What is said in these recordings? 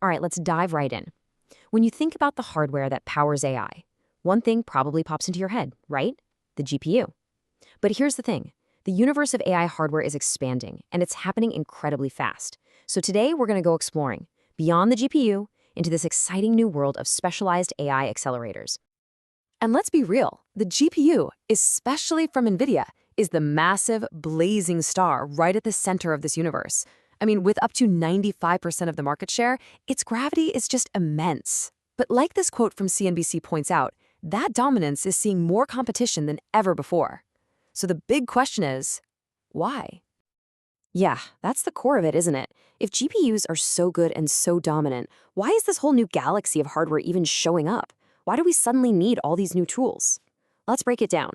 All right, let's dive right in. When you think about the hardware that powers AI, one thing probably pops into your head, right? The GPU. But here's the thing. The universe of AI hardware is expanding, and it's happening incredibly fast. So today we're going to go exploring beyond the GPU into this exciting new world of specialized AI accelerators. And let's be real, the GPU, especially from NVIDIA, is the massive, blazing star right at the center of this universe. I mean, with up to 95% of the market share, its gravity is just immense. But like this quote from CNBC points out, that dominance is seeing more competition than ever before. So the big question is, why? Yeah, that's the core of it, isn't it? If GPUs are so good and so dominant, why is this whole new galaxy of hardware even showing up? Why do we suddenly need all these new tools? Let's break it down.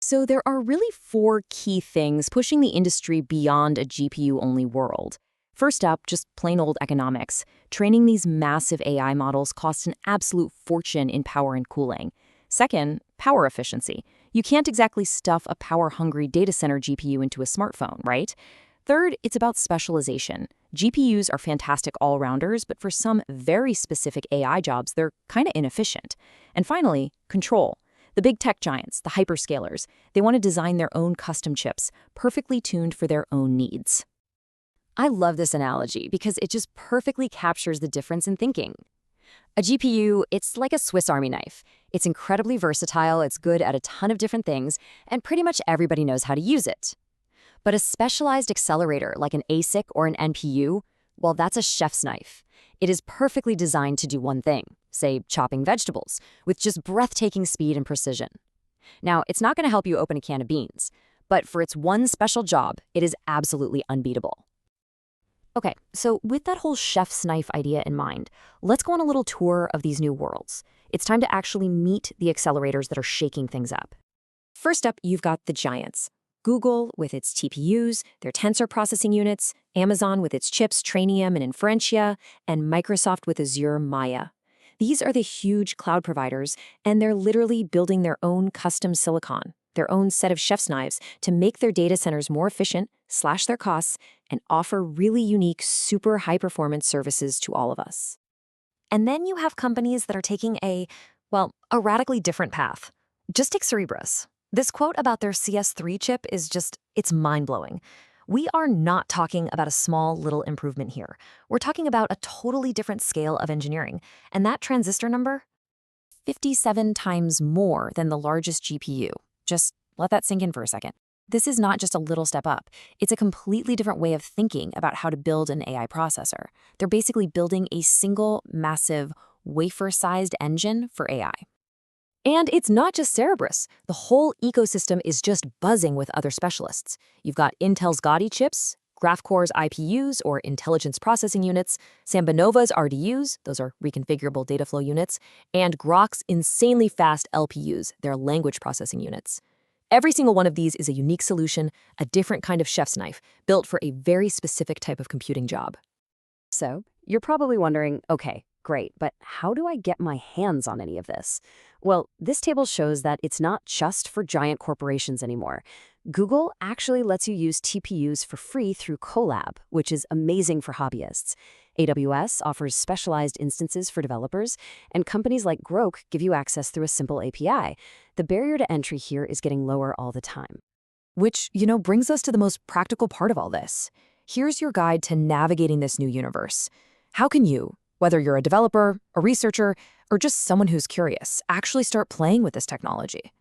So there are really four key things pushing the industry beyond a GPU-only world. First up, just plain old economics. Training these massive AI models costs an absolute fortune in power and cooling. Second, power efficiency. You can't exactly stuff a power-hungry data center GPU into a smartphone, right? Third, it's about specialization. GPUs are fantastic all-rounders, but for some very specific AI jobs, they're kind of inefficient. And finally, control. The big tech giants, the hyperscalers, they want to design their own custom chips, perfectly tuned for their own needs. I love this analogy because it just perfectly captures the difference in thinking. A GPU, it's like a Swiss Army knife. It's incredibly versatile, it's good at a ton of different things, and pretty much everybody knows how to use it. But a specialized accelerator like an ASIC or an NPU, well, that's a chef's knife. It is perfectly designed to do one thing, say chopping vegetables, with just breathtaking speed and precision. Now, it's not going to help you open a can of beans, but for its one special job, it is absolutely unbeatable. Okay, so with that whole chef's knife idea in mind, let's go on a little tour of these new worlds. It's time to actually meet the accelerators that are shaking things up. First up, you've got the giants. Google with its TPUs, their tensor processing units, Amazon with its chips Trainium and Inferentia, and Microsoft with Azure Maya. These are the huge cloud providers, and they're literally building their own custom silicon, their own set of chef's knives to make their data centers more efficient, slash their costs, and offer really unique, super high-performance services to all of us. And then you have companies that are taking a radically different path. Just take Cerebras. This quote about their CS3 chip is it's mind-blowing. We are not talking about a small little improvement here. We're talking about a totally different scale of engineering. And that transistor number? 57 times more than the largest GPU. Just let that sink in for a second. This is not just a little step up. It's a completely different way of thinking about how to build an AI processor. They're basically building a single, massive, wafer-sized engine for AI. And it's not just Cerebras. The whole ecosystem is just buzzing with other specialists. You've got Intel's Gaudi chips, Graphcore's IPUs, or intelligence processing units, SambaNova's RDUs, those are reconfigurable data flow units, and Groq's insanely fast LPUs, their language processing units. Every single one of these is a unique solution, a different kind of chef's knife, built for a very specific type of computing job. So, you're probably wondering, okay, great, but how do I get my hands on any of this? Well, this table shows that it's not just for giant corporations anymore. Google actually lets you use TPUs for free through Colab, which is amazing for hobbyists. AWS offers specialized instances for developers, and companies like Groq give you access through a simple API. The barrier to entry here is getting lower all the time. Which, brings us to the most practical part of all this. Here's your guide to navigating this new universe. How can you, whether you're a developer, a researcher, or just someone who's curious, actually start playing with this technology?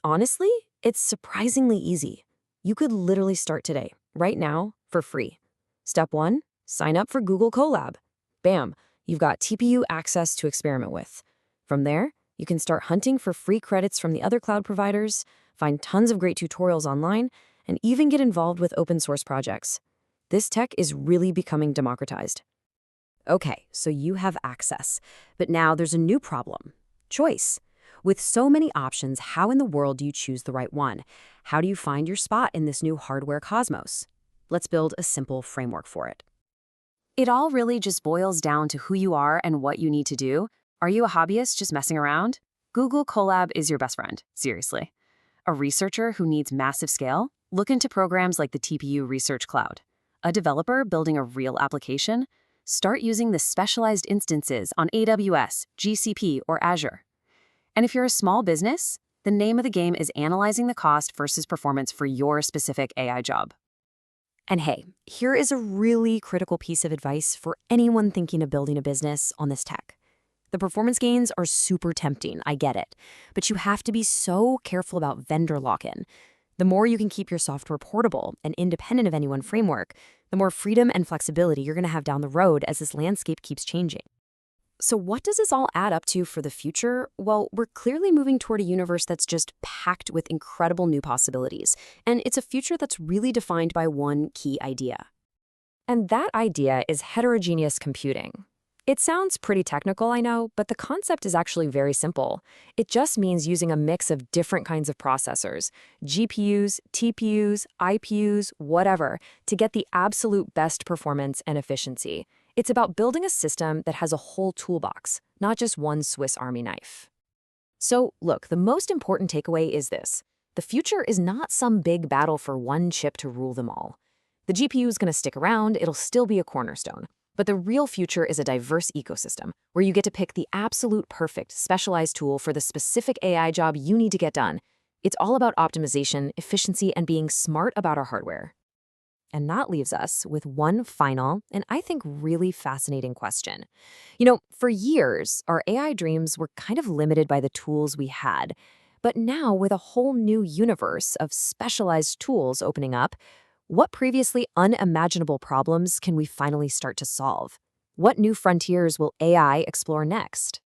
Honestly, it's surprisingly easy. You could literally start today, right now, for free. Step 1, sign up for Google Colab. Bam, you've got TPU access to experiment with. From there, you can start hunting for free credits from the other cloud providers, find tons of great tutorials online, and even get involved with open source projects. This tech is really becoming democratized. Okay, so you have access. But now there's a new problem. Choice. With so many options, how in the world do you choose the right one? How do you find your spot in this new hardware cosmos? Let's build a simple framework for it. It all really just boils down to who you are and what you need to do. Are you a hobbyist just messing around? Google Colab is your best friend, seriously. A researcher who needs massive scale? Look into programs like the TPU Research Cloud. A developer building a real application? start using the specialized instances on AWS, GCP, or Azure. And if you're a small business, the name of the game is analyzing the cost versus performance for your specific AI job. And hey, here is a really critical piece of advice for anyone thinking of building a business on this tech. The performance gains are super tempting, I get it, but you have to be so careful about vendor lock-in. The more you can keep your software portable and independent of any one framework, the more freedom and flexibility you're going to have down the road as this landscape keeps changing. So what does this all add up to for the future? Well, we're clearly moving toward a universe that's just packed with incredible new possibilities, and it's a future that's really defined by one key idea. And that idea is heterogeneous computing. It sounds pretty technical, I know, but the concept is actually very simple. It just means using a mix of different kinds of processors, GPUs, TPUs, IPUs, whatever, to get the absolute best performance and efficiency. It's about building a system that has a whole toolbox, not just one Swiss Army knife. So, look, the most important takeaway is this. The future is not some big battle for one chip to rule them all. The GPU is going to stick around, it'll still be a cornerstone. But the real future is a diverse ecosystem where you get to pick the absolute perfect specialized tool for the specific AI job you need to get done. It's all about optimization, efficiency, and being smart about our hardware. And that leaves us with one final and I think really fascinating question. For years, our AI dreams were kind of limited by the tools we had. But now, with a whole new universe of specialized tools opening up, what previously unimaginable problems can we finally start to solve? What new frontiers will AI explore next?